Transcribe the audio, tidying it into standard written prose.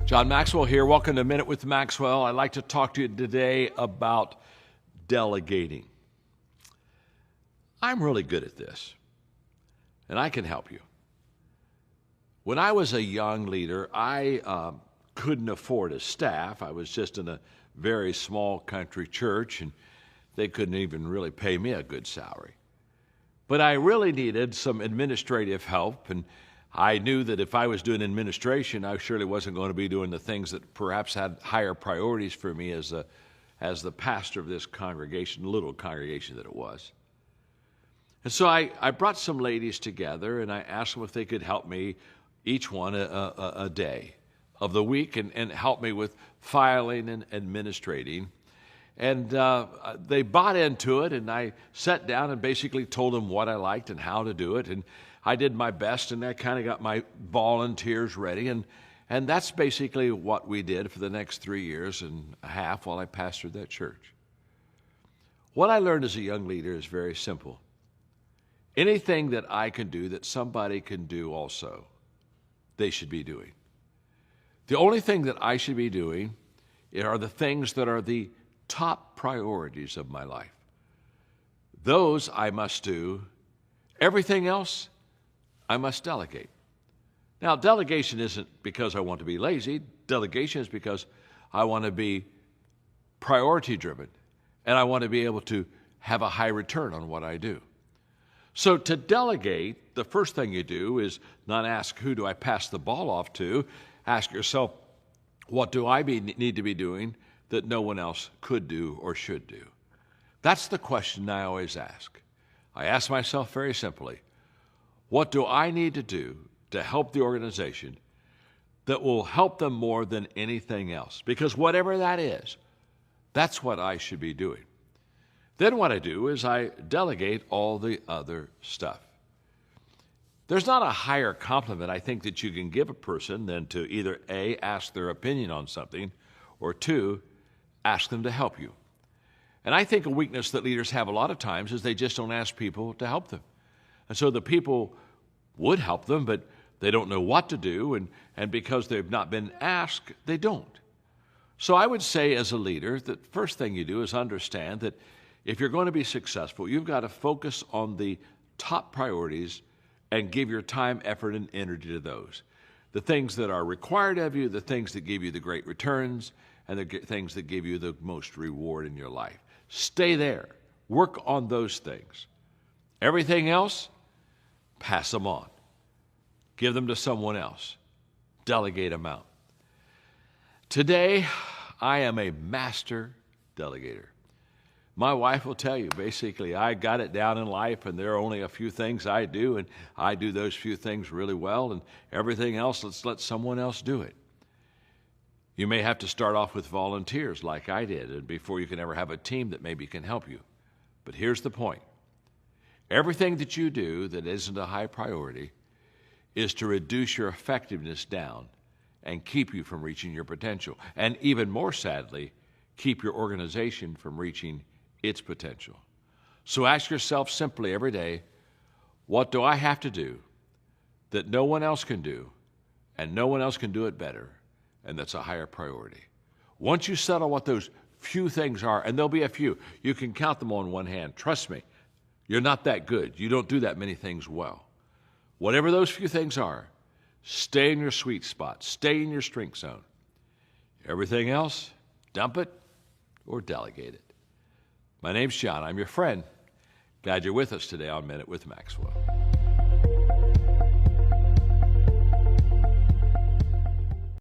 JOHN Maxwell here. Welcome to Minute with Maxwell. I'd like to talk to you today about delegating. I'm really good at this, and I can help you. When I was a young leader, I couldn't afford a staff. I was just in a very small country church, and they couldn't even really pay me a good salary. But I really needed some administrative help, and I knew that if I was doing administration, I surely wasn't going to be doing the things that perhaps had higher priorities for me as the pastor of this congregation, little congregation that it was. And so I brought some ladies together, and I asked them if they could help me, each one a day of the week, and help me with filing and administrating. And they bought into it, and I sat down and basically told them what I liked and how to do it. And I did my best, and I kind of got my volunteers ready. And that's basically what we did for the next 3 years and a half while I pastored that church. What I learned as a young leader is very simple. Anything that I can do that somebody can do also, they should be doing. The only thing that I should be doing are the things that are the top priorities of my life. Those I must do. Everything else, I must delegate. Now, delegation isn't because I want to be lazy. Delegation is because I want to be priority-driven, and I want to be able to have a high return on what I do. So to delegate, the first thing you do is not ask, who do I pass the ball off to? Ask yourself, what do I need to be doing that no one else could do or should do? That's the question I always ask. I ask myself very simply, what do I need to do to help the organization that will help them more than anything else? Because whatever that is, that's what I should be doing. Then what I do is I delegate all the other stuff. There's not a higher compliment I think that you can give a person than to either A, ask their opinion on something, or two, ask them to help you. And I think a weakness that leaders have a lot of times is they just don't ask people to help them. And so the people would help them, but they don't know what to do, and because they've not been asked, they don't. So I would say as a leader, the first thing you do is understand that if you're going to be successful, you've got to focus on the top priorities and give your time, effort, and energy to those. The things that are required of you, the things that give you the great returns, and the things that give you the most reward in your life. Stay there. Work on those things. Everything else, pass them on. Give them to someone else. Delegate them out. Today, I am a master delegator. My wife will tell you, basically, I got it down in life, and there are only a few things I do, and I do those few things really well, and everything else, let's let someone else do it. You may have to start off with volunteers like I did, and before you can ever have a team that maybe can help you. But here's the point. Everything that you do that isn't a high priority is to reduce your effectiveness down and keep you from reaching your potential. And even more sadly, keep your organization from reaching its potential. So ask yourself simply every day, what do I have to do that no one else can do, and no one else can do it better, and that's a higher priority? Once you settle what those few things are, and there'll be a few, you can count them on one hand. Trust me, you're not that good. You don't do that many things well. Whatever those few things are, stay in your sweet spot. Stay in your strength zone. Everything else, dump it or delegate it. My name's John. I'm your friend. Glad you're with us today on Minute with Maxwell.